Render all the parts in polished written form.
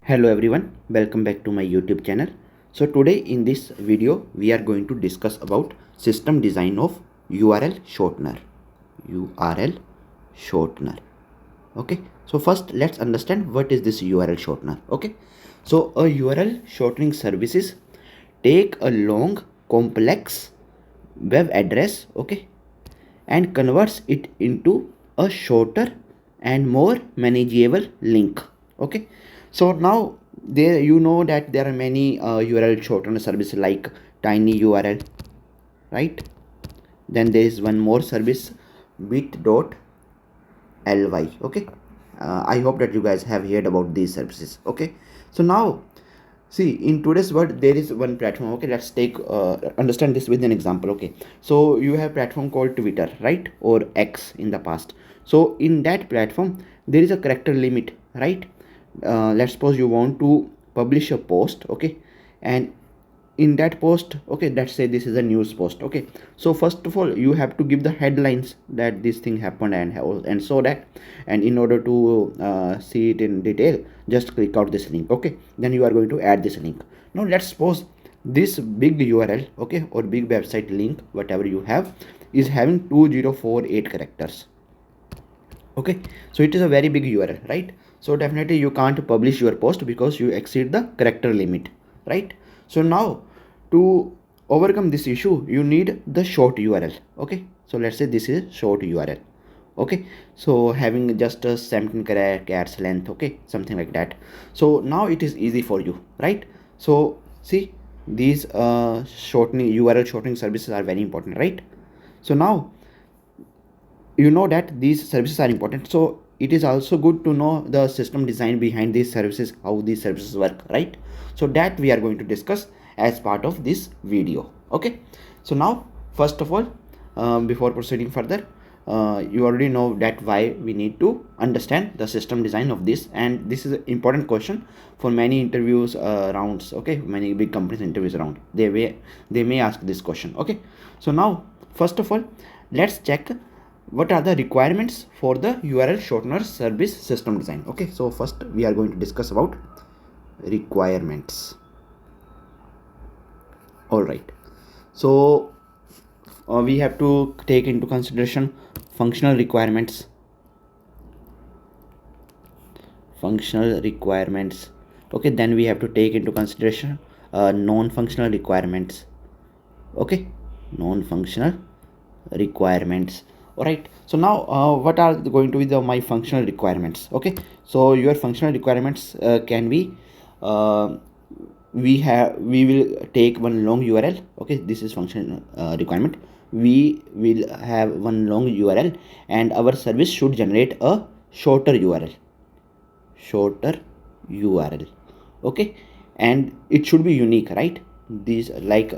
Hello everyone, welcome back to my YouTube channel. So today in this video we are going to discuss about system design of URL shortener. URL shortener. Okay, so first let's understand what is this URL shortener. Okay, so a URL shortening services take a long complex web address, okay, and converts it into a shorter and more manageable link. Okay, so now there that there are many URL shortener services like tiny URL, right? Then there is one more service, bit.ly. Okay, I hope that you guys have heard about these services. Okay, so now see, in today's world there is one platform. Okay, let's take understand this with an example. Okay, so you have platform called Twitter, right, or X in the past. So in that platform there is a character limit, right? Let's suppose you want to publish a post, okay, and in that post, okay, let's say this is a news post. Okay, so first of all you have to give the headlines that this thing happened and so that, and in order to see it in detail, just click out this link. Okay, then you are going to add this link. Now let's suppose this big URL, okay, or big website link, whatever you have, is having 2048 characters. Okay, so it is a very big URL, right? So definitely you can't publish your post because you exceed the character limit, right? So now to overcome this issue you need the short URL. Okay, so let's say this is short URL. Okay, so having just a 17 characters length, okay, something like that. So now it is easy for you, right? So see, these shortening URL shortening services are very important, right? So now you know that these services are important, so it is also good to know the system design behind these services, how these services work, right? So that we are going to discuss as part of this video. Okay, so now first of all, before proceeding further, you already know that why we need to understand the system design of this, and this is an important question for many interviews rounds. Okay, many big companies interviews around, they may ask this question. Okay, so now first of all let's check what are the requirements for the URL shortener service system design. Okay, so first we are going to discuss about requirements. All right, so we have to take into consideration functional requirements. Okay, then we have to take into consideration non-functional requirements. Okay, non-functional requirements. All right, so now what are going to be my functional requirements? Okay, so your functional requirements can be we will take one long URL. Okay, this is functional requirement. We will have one long URL and our service should generate a shorter URL. Okay, and it should be unique, right? These like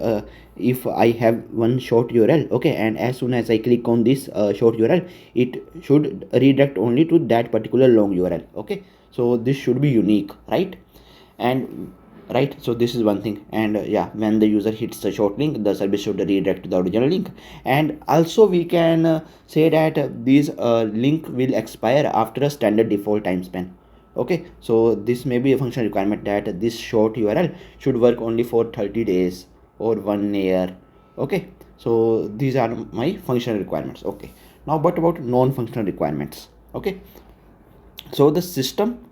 if I have one short URL, okay, and as soon as I click on this short URL, it should redirect only to that particular long URL. Okay, so this should be unique, right? And right, so this is one thing. And yeah, when the user hits the short link, the service should redirect to the original link. And also we can say that this link will expire after a standard default time span. Okay, so this may be a functional requirement that this short URL should work only for 30 days or 1 year. Okay, so these are my functional requirements. Okay, now what about non-functional requirements? Okay, so the system,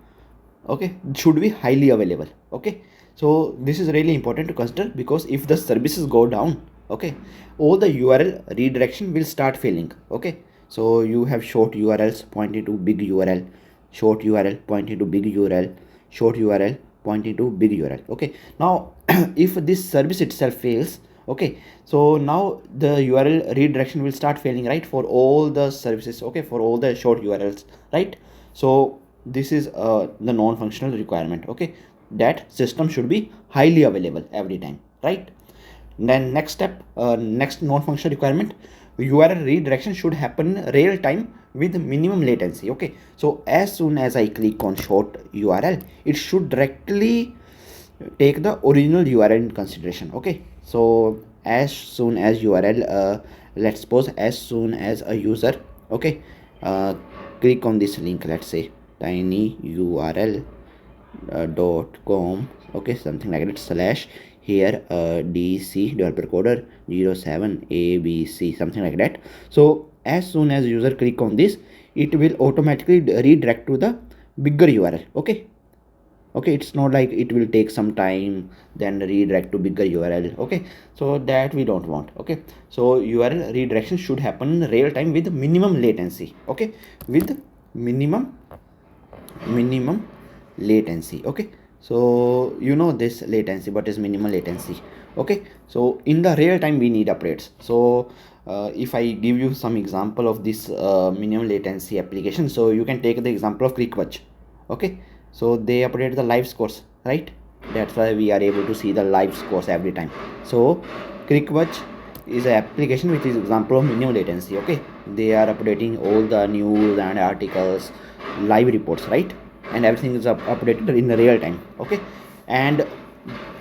okay, should be highly available. Okay, so this is really important to consider because if the services go down, okay, all the URL redirection will start failing. Okay, so you have short URLs pointing to big URL, short URL pointing to big URL, short URL pointing to big URL. Okay, now if this service itself fails, okay, so now the URL redirection will start failing, right, for all the services, okay, for all the short URLs, right? So this is the non-functional requirement. Okay, that system should be highly available every time, right? Then next step, next non-functional requirement, URL redirection should happen real time with minimum latency. Okay, so as soon as I click on short URL, it should directly take the original URL in consideration. Okay, so as soon as URL, let's suppose as soon as a user, okay, click on this link, let's say tiny URL .com, okay, something like that, slash here dc developer coder 07 abc, something like that. So as soon as user click on this, it will automatically redirect to the bigger URL. Okay, it's not like it will take some time then redirect to bigger URL. Okay, so that we don't want. Okay, so URL redirection should happen in real time with minimum latency. Okay, with minimum latency. Okay, so you know this latency, what is minimum latency? Okay, so in the real time we need updates. So if I give you some example of this minimum latency application, so you can take the example of ClickWatch. Okay, so they update the live scores, right? That's why we are able to see the live scores every time. So ClickWatch is an application which is example of minimum latency. Okay, they are updating all the news and articles, live reports, right? And everything is updated in the real time. Okay, and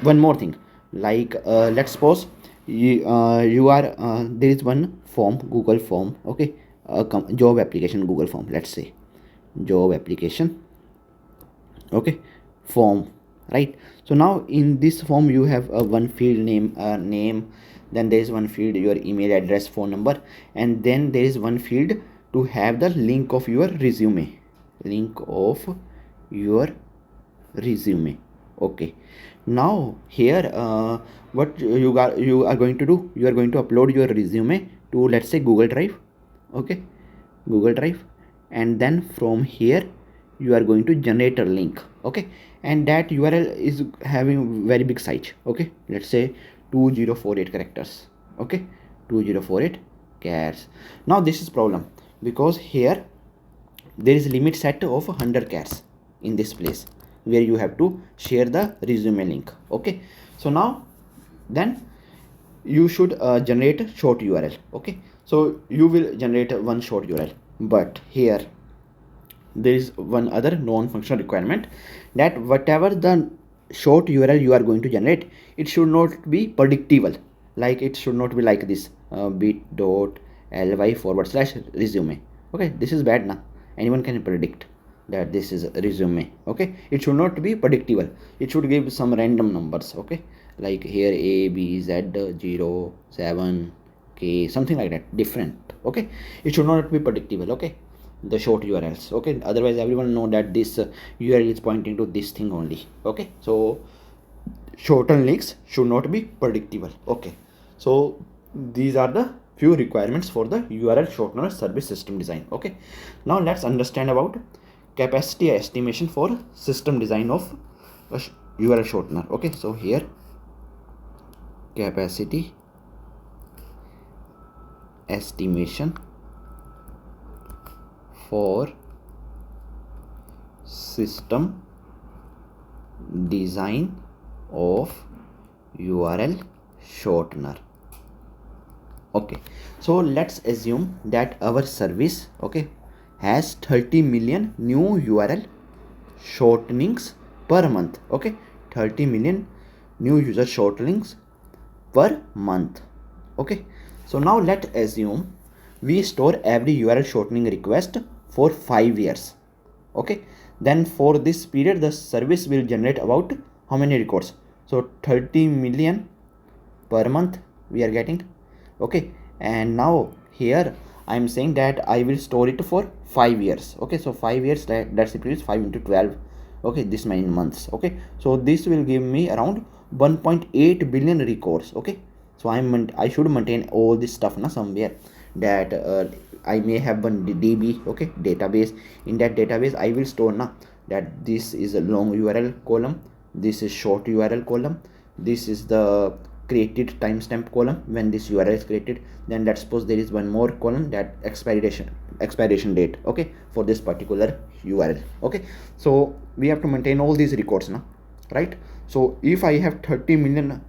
one more thing, like let's suppose you are there is one form, Google form. Okay, job application Google form, let's say job application, okay, form, right? So now in this form you have a one field name, then there is one field your email address, phone number, and then there is one field to have the link of your resume, okay. Now here what you are going to do, you are going to upload your resume to, let's say, Google Drive. Okay, Google Drive, and then from here you are going to generate a link. Okay, and that URL is having very big size. Okay, let's say 2048 characters. Okay, 2048 characters. Now this is problem because here there is limit set of 100 characters in this place where you have to share the resume link. Okay, so now then you should generate short URL. Okay, so you will generate one short URL, but here there is one other non-functional requirement, that whatever the short URL you are going to generate, it should not be predictable. Like it should not be like this bit.ly/resume. Okay, this is bad now. Anyone can predict that this is resume. Okay, it should not be predictable. It should give some random numbers. Okay, like here a b z 0 7 k, something like that, different. Okay, it should not be predictable. Okay, the short URLs. Okay, otherwise everyone know that this URL is pointing to this thing only. Okay, so shorten links should not be predictable. Okay, so these are the few requirements for the URL shortener service system design. Okay, now let's understand about capacity estimation for system design of a URL shortener. Okay, so here capacity estimation for system design of URL shortener. Okay, so let's assume that our service, okay, has 30 million new URL shortenings per month. Okay, 30 million new user shortenings per month. Okay, so now let's assume we store every URL shortening request for 5 years. Okay, then for this period the service will generate about how many records? So 30 million per month we are getting. Okay, and now here I am saying that I will store it for 5 years. Okay, so 5 years, that's it is 5 into 12. Okay, this many months. Okay, so this will give me around 1.8 billion records. Okay, so I should maintain all this stuff now somewhere, that I may have one DB, okay, database. In that database I will store now that this is a long URL column, this is short URL column, this is the created timestamp column when this URL is created. Then let's suppose there is one more column, that expiration date, okay, for this particular URL. Okay, so we have to maintain all these records now, right? So if I have 30 million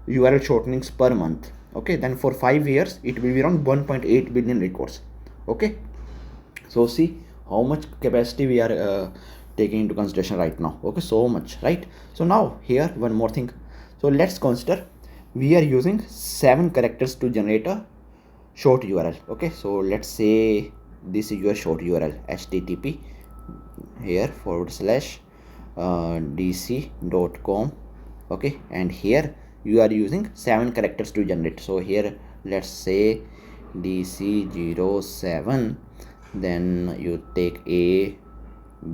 URL shortenings per month, okay, then for 5 years it will be around 1.8 billion records. Okay, so see how much capacity we are taking into consideration right now. Okay, so much, right? So now here one more thing. So let's consider we are using 7 characters to generate a short URL. Okay, so let's say this is your short URL, http here / dc.com. Okay, and here you are using 7 characters to generate. So here let's say dc07, then you take a,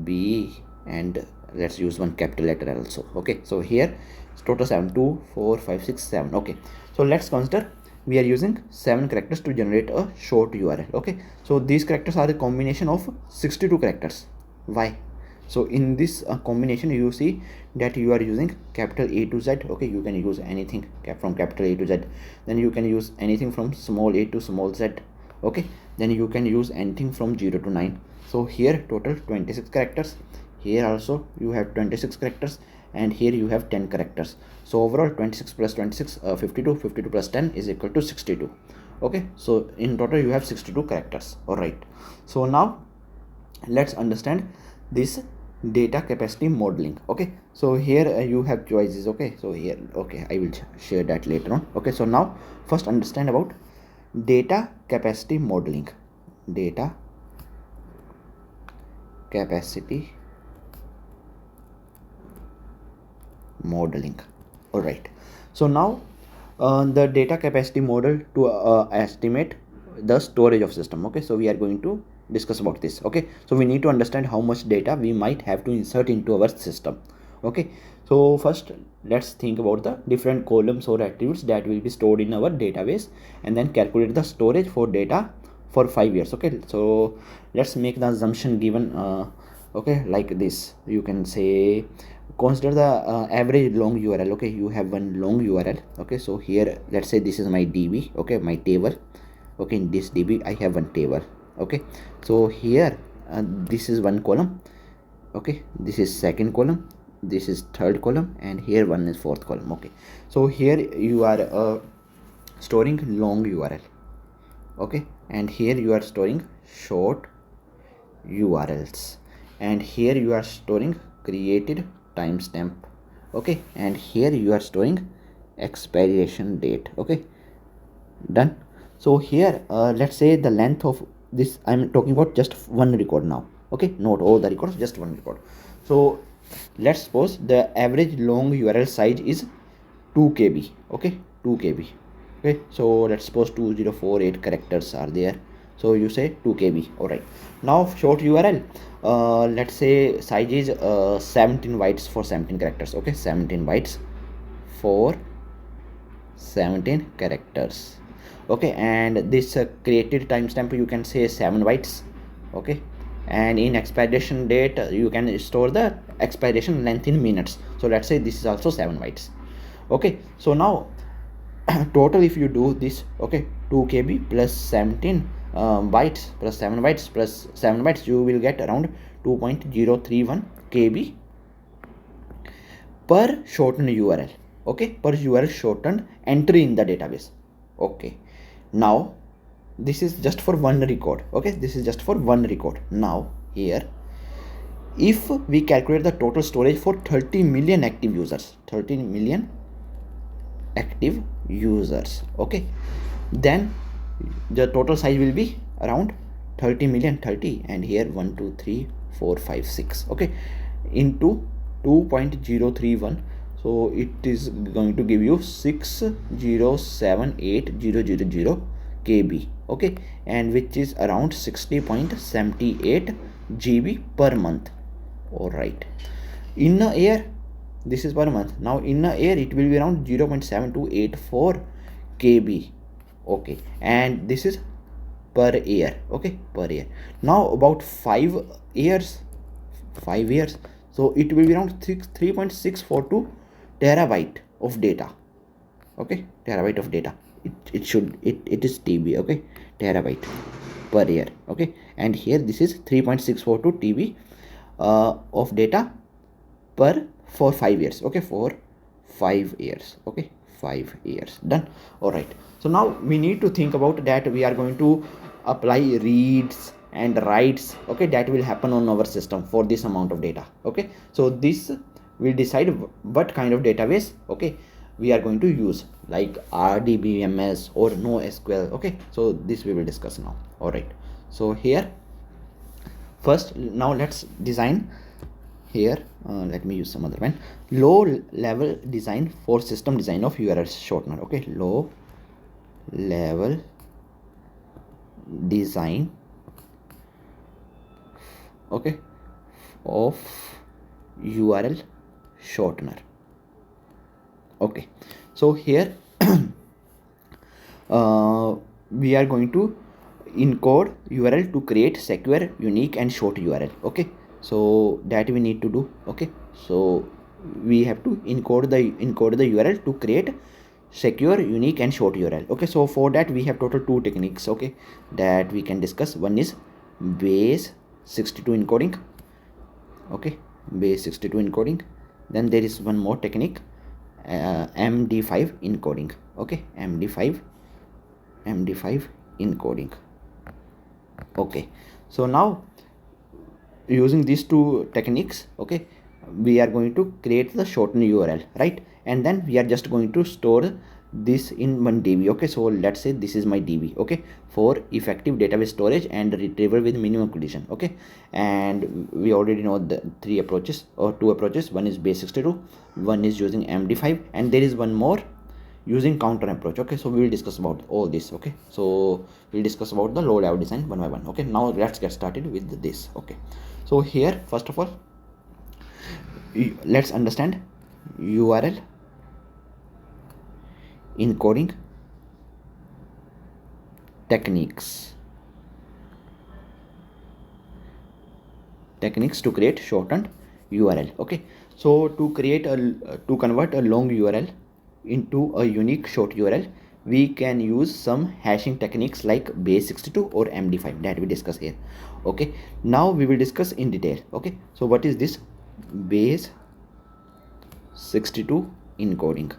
b, and let's use one capital letter also. Okay, so here it's total 7, 2, 4, 5, 6, 7. Okay, so let's consider we are using 7 characters to generate a short URL. Okay, so these characters are a combination of 62 characters. Why? So in this combination, you see that you are using capital A to Z. Okay, you can use anything from capital A to Z, then you can use anything from small a to small z. Okay, then you can use anything from 0 to 9. So here total 26 characters, here also you have 26 characters, and here you have 10 characters. So overall 26 plus 26, 52, 52 plus 10 is equal to 62. Okay, so in total you have 62 characters. All right, so now let's understand this data capacity modeling. Okay, so here you have choices. Okay, so here, okay, I will share that later on. Okay, so now first understand about data capacity modeling. Data capacity modeling. All right, so now the data capacity model to estimate the storage of system. Okay, so we are going to discuss about this. Okay, so we need to understand how much data we might have to insert into our system. Okay, so first let's think about the different columns or attributes that will be stored in our database, and then calculate the storage for data for 5 years. Okay, so let's make the assumption given okay, like this. You can say consider the average long URL. Okay, you have one long URL. Okay, so here let's say this is my DB. Okay, my table. Okay, in this DB I have one table. Okay, so here this is one column. Okay, this is second column, this is third column, and here one is fourth column. Okay, so here you are storing long URL. Okay, and here you are storing short URLs, and here you are storing created timestamp. Okay, and here you are storing expiration date. Okay, done. So here let's say the length of this, I'm talking about just one record now. Okay, not all the records, just one record. So let's suppose the average long URL size is 2 KB. Okay, 2 KB. Okay, so let's suppose 2048 characters are there, so you say 2 KB. All right, now short URL, let's say size is 17 bytes for 17 characters. Okay, 17 bytes for 17 characters. Okay, and this created timestamp, you can say 7 bytes. Okay, and in expiration date you can store the expiration length in minutes, so let's say this is also 7 bytes. Okay, so now total if you do this, okay, 2 KB plus 17 bytes plus 7 bytes plus 7 bytes, you will get around 2.031 KB per shortened URL. Okay, per URL shortened entry in the database. Okay, now this is just for one record. Okay, this is just for one record. Now here, if we calculate the total storage for 30 million active users, 30 million active users, okay, then the total size will be around 30 million, 30, and here 1 2 3 4 5 6, okay, into 2.031, so it is going to give you 6078000 KB. Okay, and which is around 60.78 GB per month. All right, in a year, this is per month. Now in a year it will be around 0.7284 KB. Okay, and this is per year. Okay, per year. Now about 5 years, so it will be around 3.642 terabyte of data. Okay, terabyte of data. It is TB. Okay, terabyte per year. Okay, and here this is 3.642 TB of data for 5 years. Okay, for 5 years. Okay, 5 years. Done. All right, so now we need to think about that we are going to apply reads and writes. Okay, that will happen on our system for this amount of data. Okay, so this will decide what kind of database, okay, we are going to use, like RDBMS or NoSQL. Okay, so this we will discuss now. All right, so here first, now let's design here let me use some other one. Low level design for system design of URL shortener. Okay, low level design, okay, of URL shortener. Okay, so here we are going to encode URL to create secure, unique and short URL. Okay, so that we need to do. Okay, so we have to encode the URL to create secure, unique and short URL. Okay, so for that we have total two techniques, okay, that we can discuss. One is base 62 encoding. Okay, base 62 encoding. Then there is one more technique, MD5 encoding. Okay, MD5 encoding. Okay, so now using these two techniques, okay, we are going to create the shortened URL, right? And then we are just going to store this in one DB. Okay, so let's say this is my DB, okay, for effective database storage and retrieval with minimum collision. Okay, and we already know the three approaches or two approaches. One is base 62, one is using MD5, and there is one more using counter approach. Okay, so we will discuss about all this. Okay, so we'll discuss about the low level design one by one. Okay, now let's get started with this. Okay, so here first of all let's understand URL encoding techniques to create shortened URL. Okay, so to convert a long URL into a unique short URL, we can use some hashing techniques like base 62 or MD5 that we discuss here. Okay, now we will discuss in detail. Okay, so what is this base 62 encoding?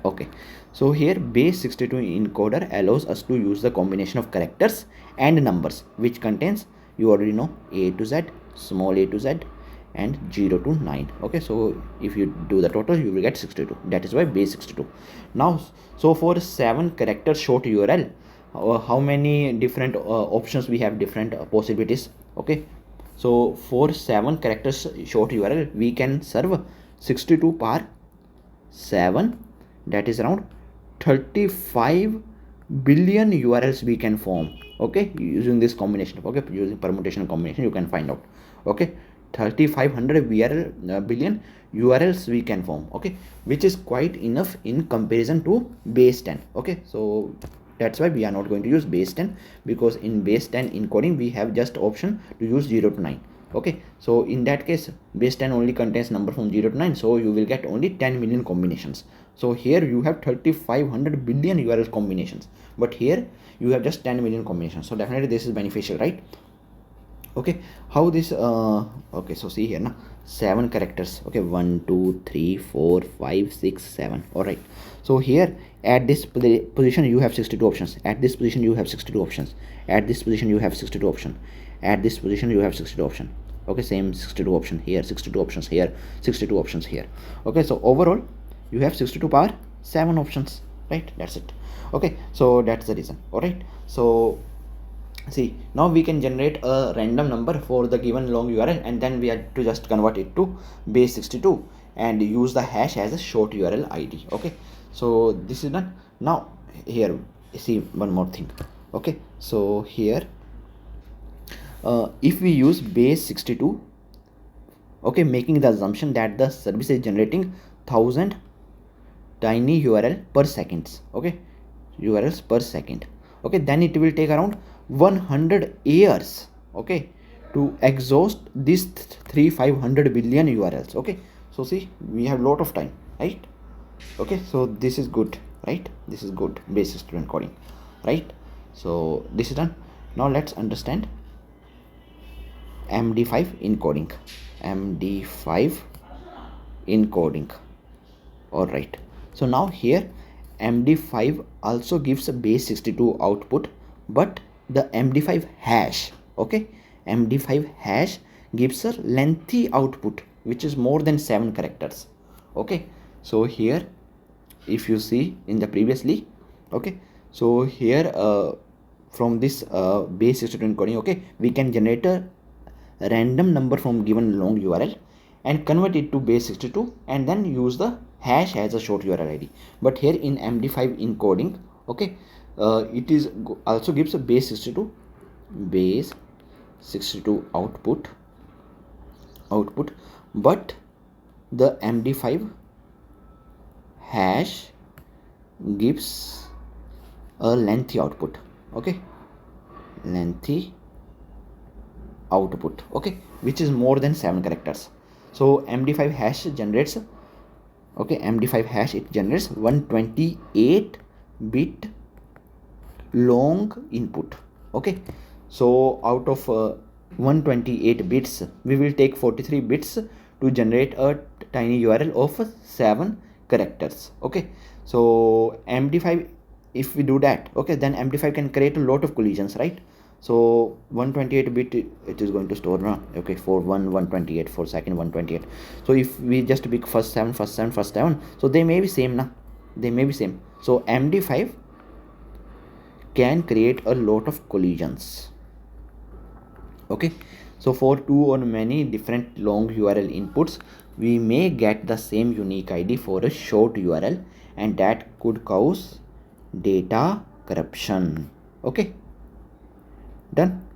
Okay, so here base 62 encoder allows us to use the combination of characters and numbers which contains, you already know, A to Z, small a to Z and 0 to 9. Okay, so if you do the total you will get 62. That is why base 62. Now, so for 7 character short URL, how many different options we have, different possibilities. Okay, so for 7 characters short URL we can serve 62 per 7, that is around 35 billion URLs we can form. Okay, using this combination. Okay, using permutation combination you can find out. Okay, 3500 billion URLs we can form. Okay, which is quite enough in comparison to base 10. Okay, so that's why we are not going to use base 10, because in base 10 encoding we have just option to use 0 to 9. Okay, so in that case base 10 only contains number from 0 to 9, so you will get only 10 million combinations. So here you have 3500 billion URL combinations, but here you have just 10 million combinations. So definitely this is beneficial, right? Okay, how this okay, so see here now, 7 characters. Okay, 1 2 3 4 5 6 7. All right, so here at this position you have 62 options, at this position you have 62 options, at this position you have 62 option, at this position you have 62 option. Okay, same 62 option here, 62 options here, 62 options here. Okay, so overall you have 62 power 7 options, right? That's it. Okay, so that's the reason. All right, so see, now we can generate a random number for the given long URL, and then we have to just convert it to base 62 and use the hash as a short URL ID. Okay, so this is done. Now here see one more thing. Okay, so here if we use base 62, okay, making the assumption that the service is generating 1000 tiny URL per seconds, okay, URLs per second. Okay, then it will take around 100 years, okay, to exhaust these 3500 billion URLs. Okay, so see, we have lot of time, right? Okay, so this is good, right? This is good base 62 encoding, right? So this is done. Now let's understand MD5 encoding. MD5 encoding. All right, so now here MD5 also gives a base 62 output, but the MD5 hash, okay, MD5 hash gives a lengthy output which is more than 7 characters. Okay, so here if you see in the previously, okay, so here from this base 62 encoding, okay, we can generate a random number from given long URL and convert it to base 62 and then use the hash as a short URL ID. But here in MD5 encoding, okay, it is also gives a base 62 output, but the MD5 hash gives a lengthy output, okay, lengthy output, okay, which is more than 7 characters. So MD5 hash generates, okay, MD5 hash, it generates 128 bit long input, okay. So out of 128 bits, we will take 43 bits to generate a tiny URL of 7 characters, okay. So MD5, if we do that, okay, then MD5 can create a lot of collisions, right? So 128 bit it is going to store now, okay, for 128, for second 128. So if we just pick first 7, so they may be same now, they may be same. So MD5 can create a lot of collisions, okay. So for 2 or many different long URL inputs, we may get the same unique ID for a short URL, and that could cause data corruption, okay. Done.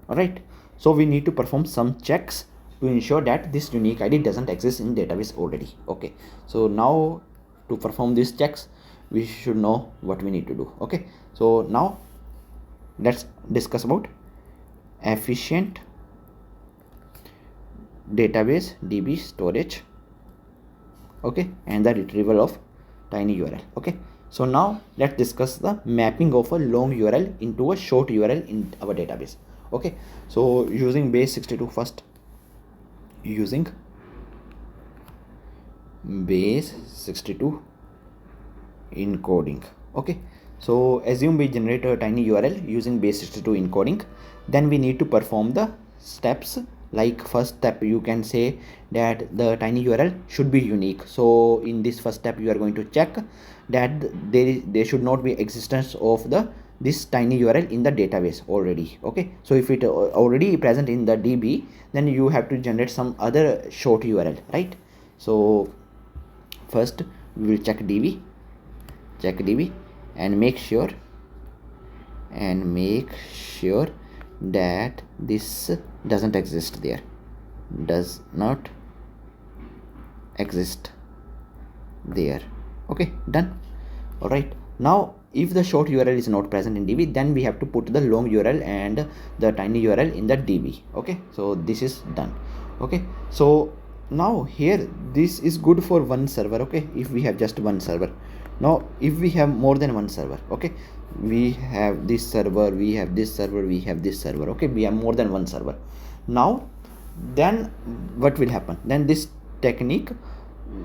All right, so we need to perform some checks to ensure that this unique ID doesn't exist in database already, okay. So now to perform these checks, we should know what we need to do, okay. So now let's discuss about efficient database DB storage, okay, and the retrieval of tiny URL, okay. So now let's discuss the mapping of a long URL into a short URL in our database, okay. So using base 62 first, using base 62 encoding, okay. So assume we generate a tiny URL using base 62 encoding, then we need to perform the steps. Like first step, you can say that the tiny URL should be unique. So in this first step, you are going to check that there should not be existence of this tiny URL in the database already, okay. So if it already present in the DB, then you have to generate some other short URL, right? So first we will check DB and make sure that this doesn't exist there, does not exist there, okay. Done. All right, now if the short URL is not present in DB, then we have to put the long URL and the tiny URL in the DB, okay. So this is done, okay. So now here this is good for one server, okay, if we have just one server. Now if we have more than one server, okay, we have this server, we have this server, we have this server, okay, we have more than one server. Now then what will happen, then this technique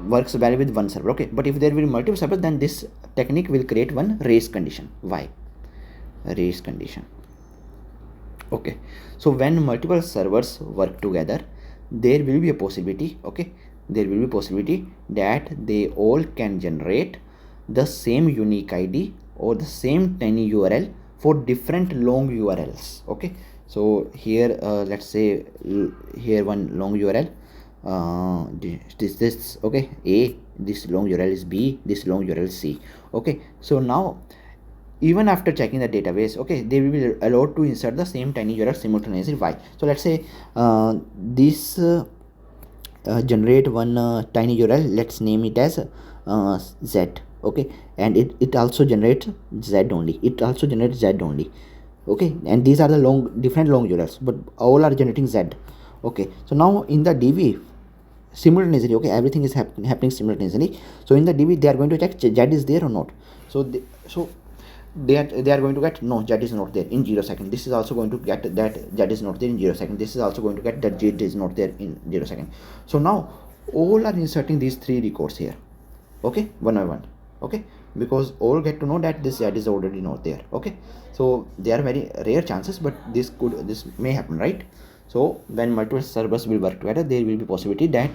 works well with one server, okay. But if there will be multiple servers, then this technique will create one race condition. Why? Race condition, okay. So when multiple servers work together, there will be a possibility, okay, there will be a possibility that they all can generate the same unique ID or the same tiny URL for different long URLs, okay. So here let's say here one long URL, this okay, A, this long URL is B, this long URL is C, okay. So now even after checking the database, okay, they will be allowed to insert the same tiny URL simultaneously. Why? So let's say this generate one tiny URL, let's name it as Z, okay, and it also generates Z only, okay, and these are the different long URLs, but all are generating Z, okay. So now in the DB simultaneously, okay, everything is happening simultaneously. So in the DB they are going to check Z is there or not. So they are going to get no, Z is not there in 0 second. This is also going to get that Z is not there in 0 second. This is also going to get that Z is not there in 0 second. So now all are inserting these 3 records here, okay, one by one, okay, because all get to know that this Z is already not there, okay. So they are very rare chances, but this may happen, right? So when multiple servers will work together, there will be possibility that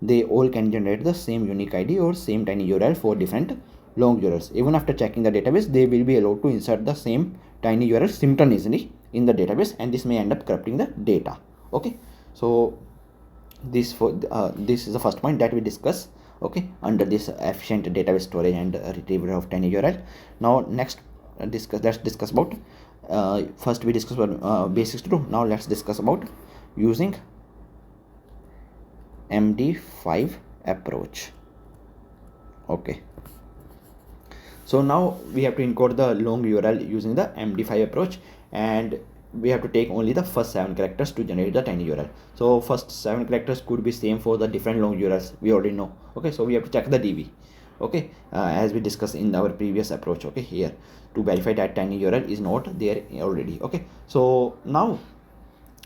they all can generate the same unique ID or same tiny URL for different long URLs. Even after checking the database, they will be allowed to insert the same tiny URL simultaneously in the database, and this may end up corrupting the data, Okay, so this is the first point that we discuss, okay, under this efficient database storage and retrieval of tiny URL. Now next let's discuss about first we discuss about basics to do. Now let's discuss about using MD5 approach. Okay, so now we have to encode the long URL using the MD5 approach, and we have to take only the first 7 characters to generate the tiny URL. So first 7 characters could be same for the different long URLs, we already know. Okay, so we have to check the DB, okay, as we discussed in our previous approach, okay, here to verify that tiny URL is not there already. Okay, so now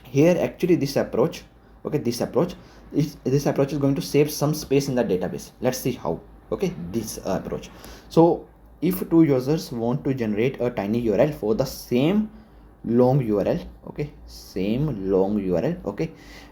here actually this approach, okay, this approach is going to save some space in the database. Let's see how. Okay, this approach. So if two users want to generate a tiny URL for the same long URL, okay, same long URL, okay,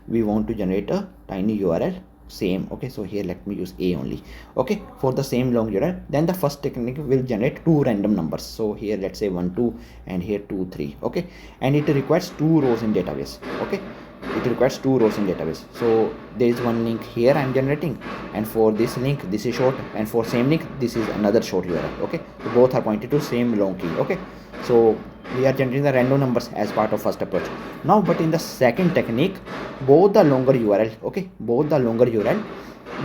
we want to generate a tiny URL same, okay, so here let me use A only, okay, for the same long URL, then the first technique will generate 2 random numbers. So here let's say 1 2 and here 2 3, okay, and it requires 2 rows in database. Okay, it requires 2 rows in database. So there is one link here I'm generating, and for this link this is short, and for same link this is another short URL. Okay, so both are pointed to same long key. Okay, so we are generating the random numbers as part of first approach. Now but in the second technique, both the longer URL, okay, both the longer URL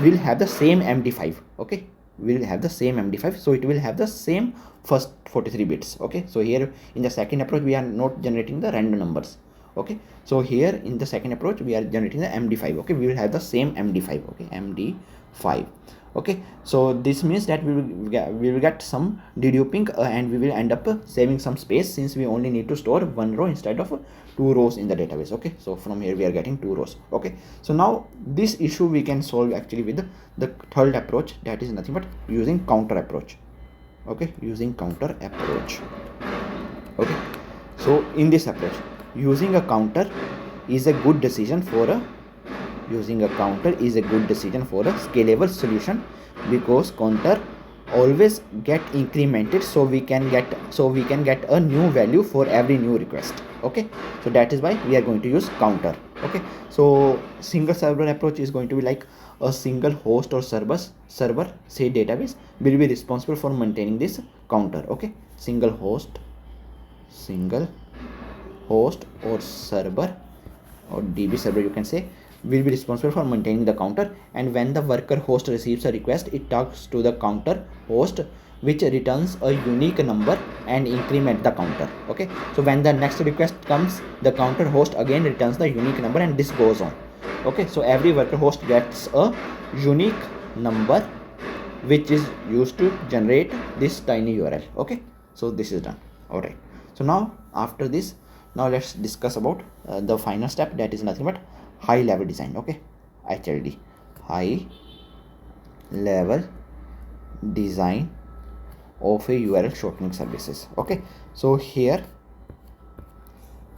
will have the same MD5. Okay, will have the same MD5, so it will have the same first 43 bits. Okay, so here in the second approach we are not generating the random numbers. Okay, so here in the second approach we are generating the MD5. Okay, we will have the same MD5. Okay, MD5. Okay, so this means that we will get some deduping and we will end up saving some space, since we only need to store 1 row instead of 2 rows in the database. Okay, so from here we are getting 2 rows. Okay, so now this issue we can solve actually with the third approach, that is nothing but using counter approach. Okay, using counter approach. Okay, so in this approach, using a counter is a good decision for a scalable solution, because counter always get incremented, so we can get a new value for every new request. Okay, so that is why we are going to use counter. Okay, so single server approach is going to be like a single host or server say database will be responsible for maintaining this counter. Okay, single host or server or DB server you can say will be responsible for maintaining the counter, and when the worker host receives a request, it talks to the counter host, which returns a unique number and increment the counter. Okay, so when the next request comes, the counter host again returns the unique number, and this goes on. Okay, so every worker host gets a unique number which is used to generate this tiny URL. Okay, so this is done. All right, so now after this, now let's discuss about the final step, that is nothing but high level design. Okay, HLD, high level design of a URL shortening services. Okay, so here,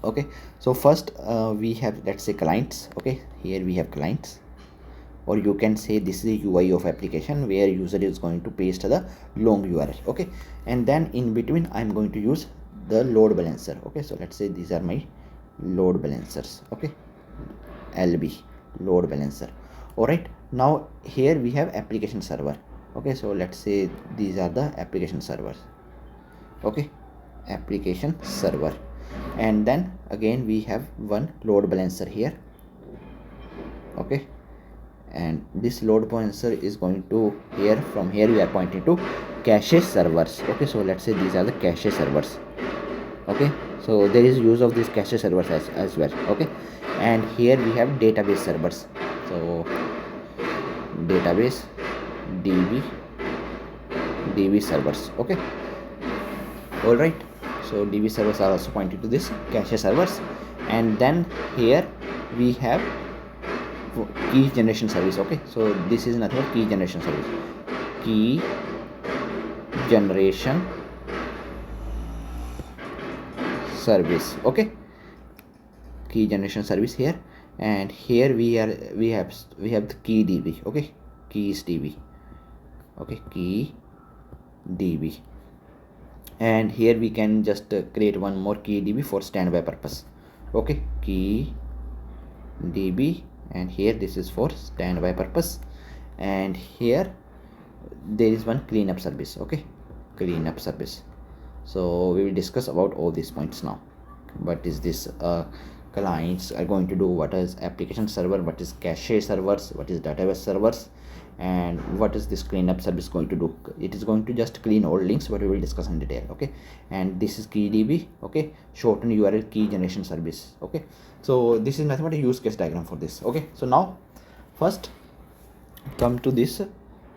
okay, so first we have, let's say, clients. Okay, here we have clients, or you can say this is a UI of application where user is going to paste the long URL. Okay, and then in between I'm going to use the load balancer. Okay, so let's say these are my load balancers. Okay, LB, load balancer. All right, now here we have application server. Okay, so let's say these are the application servers. Okay, application server, and then again we have one load balancer here. Okay, and this load balancer is going to here, from here we are pointing to cache servers. Okay, so let's say these are the cache servers. Okay, so there is use of these cache servers as well. Okay, and here we have database servers. So database DB servers. Okay, all right, so DB servers are also pointed to this cache servers, and then here we have key generation service. Okay, so this is nothing but key generation service, key generation service. Okay, key generation service here, and here we have the key DB. Okay, keys DB. Okay, key DB, and here we can just create one more key DB for standby purpose. Okay, key db, and here this is for standby purpose, and here there is one cleanup service. Okay, cleanup service. So we will discuss about all these points now. What is this clients are going to do, what is application server, what is cache servers, what is database servers, and what is this cleanup service going to do. It is going to just clean all links, but we will discuss in detail. Okay, and this is keydb. Okay, shorten URL key generation service. Okay, so this is nothing but a use case diagram for this. Okay, so now first come to this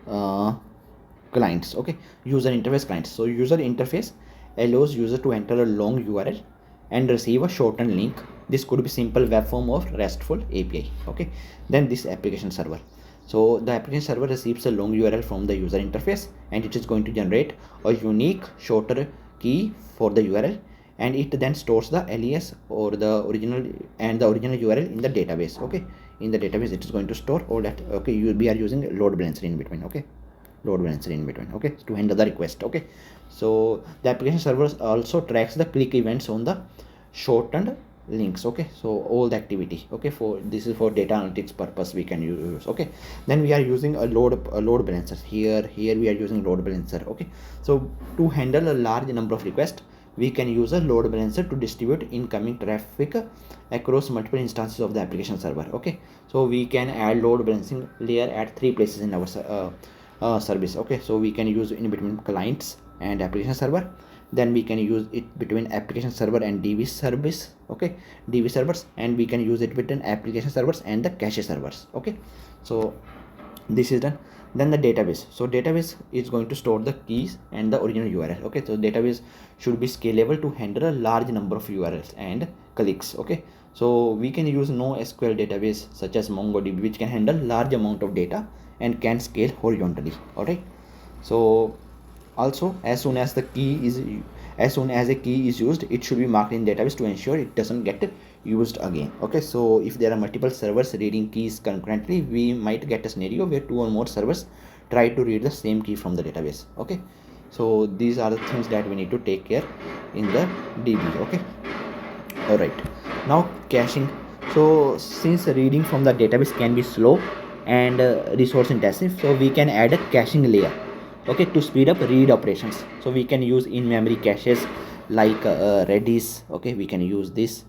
clients. Okay, user interface clients. So user interface allows user to enter a long URL and receive a shortened link. This could be simple web form or RESTful API. Okay, then this application server. So the application server receives a long URL from the user interface, and it is going to generate a unique shorter key for the URL, and it then stores the alias or the original URL in the database. Okay, in the database it is going to store all that. Okay, we are using load balancer in between. Okay, load balancer in between. Okay, to handle the request. Okay, so the application server also tracks the click events on the shortened links. Okay, so all the activity. Okay, for this is for data analytics purpose we can use. Okay, then we are using a load balancer. Here we are using load balancer. Okay, so to handle a large number of requests, we can use a load balancer to distribute incoming traffic across multiple instances of the application server. Okay, so we can add load balancing layer at 3 places in our service. Okay, so we can use in between clients and application server, then we can use it between application server and db service. Okay, db servers, and we can use it between application servers and the cache servers. Okay, so this is done. Then the database. So database is going to store the keys and the original URL. Okay, so database should be scalable to handle a large number of URLs and clicks. Okay, so we can use NoSQL database such as MongoDB, which can handle large amount of data and can scale horizontally. All right, so also as soon as a key is used, it should be marked in database to ensure it doesn't get used again. Okay, so if there are multiple servers reading keys concurrently, we might get a scenario where 2 or more servers try to read the same key from the database. Okay, so these are the things that we need to take care in the db. Okay, all right, now caching. So since reading from the database can be slow and resource intensive, so we can add a caching layer. Okay, to speed up read operations. So we can use in-memory caches like Redis. Okay, we can use this,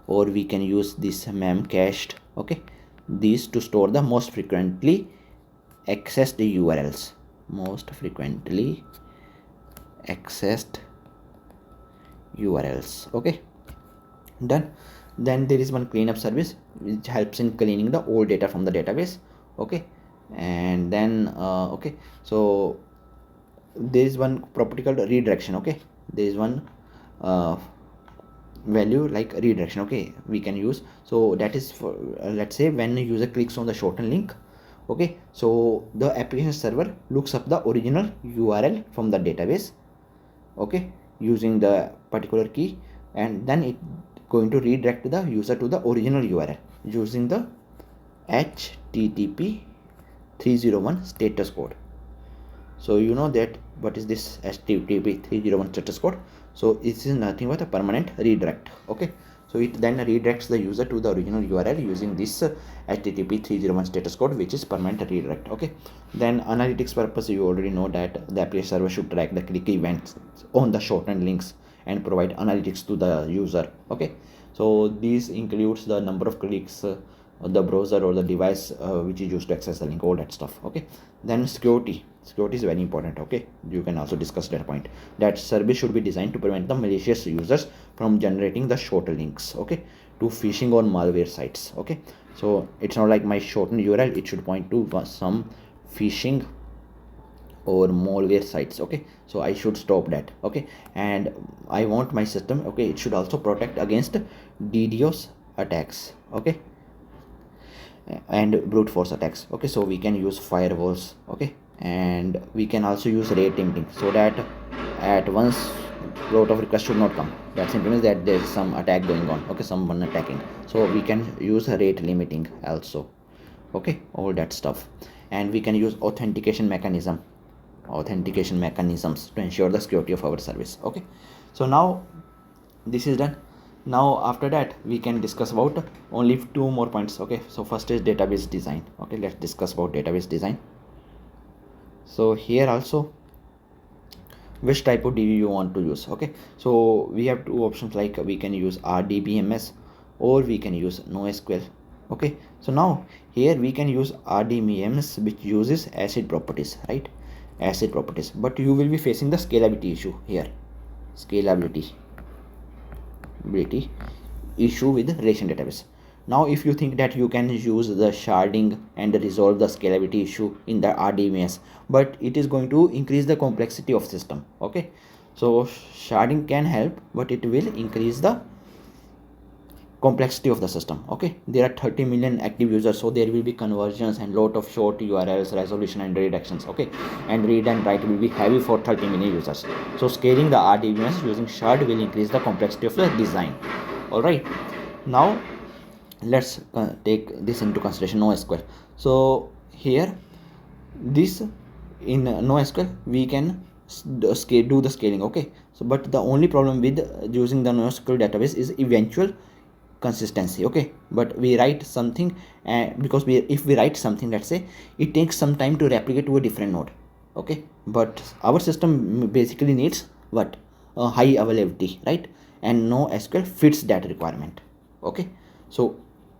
or we can use this memcached. Okay, these to store the most frequently accessed URLs. Most frequently accessed URLs. Okay, done. Then there is one cleanup service which helps in cleaning the old data from the database. Okay, and then okay, so there is one property called redirection. Okay, there is one value like redirection. Okay, we can use. So that is for let's say when a user clicks on the shortened link. Okay, so the application server looks up the original URL from the database. Okay, using the particular key, and then it going to redirect the user to the original URL using the HTTP 301 status code. So you know that what is this HTTP 301 status code? So this is nothing but a permanent redirect. Okay, so it then redirects the user to the original URL using this HTTP 301 status code, which is permanent redirect. Okay, then analytics purpose, you already know that the application server should track the click events on the shortened links and provide analytics to the user. Okay, so this includes the number of clicks, the browser or the device which is used to access the link, all that stuff. Okay, then security is very important. Okay, you can also discuss that point, that service should be designed to prevent the malicious users from generating the shorter links, okay, to phishing or malware sites. Okay, so it's not like my shortened URL, it should point to some phishing or malware sites. Okay, so I should stop that. Okay, and I want my system, okay, it should also protect against DDoS attacks, okay, and brute force attacks. Okay, so we can use firewalls. Okay, and we can also use rate limiting, so that at once lot of requests should not come. That simply means that there is some attack going on. Okay, someone attacking, so we can use rate limiting also. Okay, all that stuff. And we can use authentication mechanisms to ensure the security of our service. Okay, so now this is done. Now after that we can discuss about only 2 more points. Okay, so first is database design. Okay, let's discuss about database design. So here also which type of DB you want to use. Okay, so we have 2 options, like we can use RDBMS or we can use NoSQL. Okay, so now here we can use RDBMS, which uses ACID properties, right? ACID properties, but you will be facing the scalability issue here. Scalability issue with relation database. Now if you think that you can use the sharding and resolve the scalability issue in the RDBMS, but it is going to increase the complexity of system. Okay, so sharding can help, but it will increase the complexity of the system. Okay, there are 30 million active users, so there will be conversions and lot of short URLs, resolution and redirections. Okay, and read and write will be heavy for 30 million users. So scaling the RDBMS using shard will increase the complexity of the design. All right, now let's take this into consideration, NoSQL. So here this in NoSQL we can do the scaling. Okay, so but the only problem with using the NoSQL database is eventual consistency. Okay, but we write something because if we write something, let's say it takes some time to replicate to a different node. Okay, but our system basically needs what? A high availability, right? And NoSQL fits that requirement. Okay, so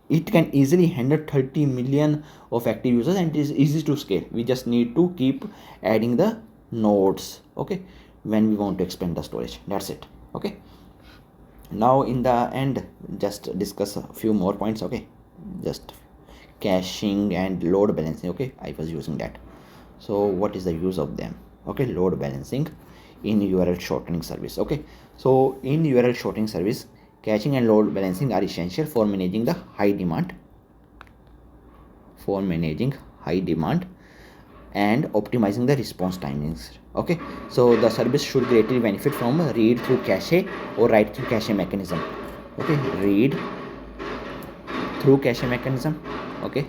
it can easily handle 30 million of active users and it is easy to scale. We just need to keep adding the nodes, okay, when we want to expand the storage. That's it. Okay, now in the end just discuss a few more points. Okay, just caching and load balancing. Okay, I was using that. So what is the use of them? Okay, load balancing in URL shortening service. Okay, so in URL shortening service, caching and load balancing are essential for managing the high demand and optimizing the response timings. Okay, so the service should greatly benefit from read through cache or write through cache mechanism. Okay, read through cache mechanism. Okay,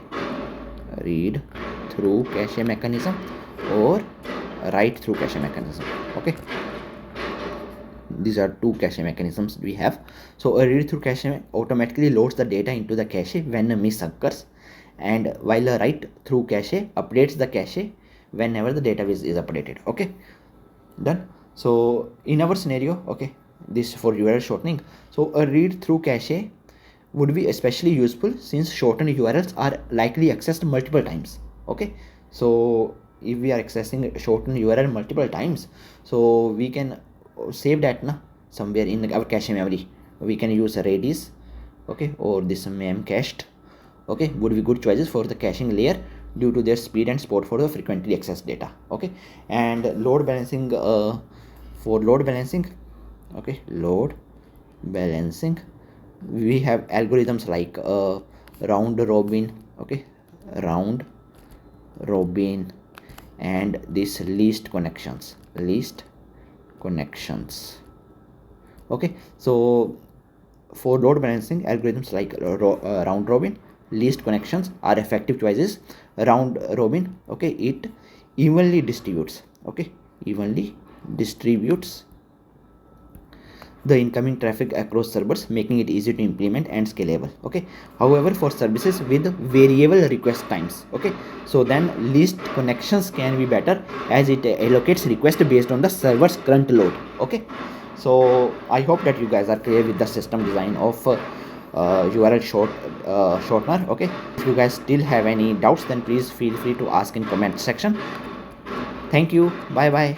read through cache mechanism or write through cache mechanism. Okay, these are 2 cache mechanisms we have. So a read through cache automatically loads the data into the cache when a miss occurs, and while a write through cache updates the cache whenever the database is updated. Okay, done. So in our scenario, okay, this for URL shortening, so a read through cache would be especially useful since shortened URLs are likely accessed multiple times. Okay, so if we are accessing shortened URL multiple times, so we can save that somewhere in our cache memory. We can use Redis, okay, or this memcached. Okay, would be good choices for the caching layer due to their speed and support for the frequently accessed data. Okay, and load balancing, for load balancing, okay, load balancing we have algorithms like round robin, okay, round robin, and this least connections. Okay, so for load balancing, algorithms like round robin, least connections are effective choices. Round robin, okay, it evenly distributes the incoming traffic across servers, making it easy to implement and scalable. Okay, however, for services with variable request times, okay, so then least connections can be better as it allocates request based on the server's current load. Okay, so I hope that you guys are clear with the system design of URL shortener. Okay, if you guys still have any doubts, then please feel free to ask in comment section. Thank you. Bye bye.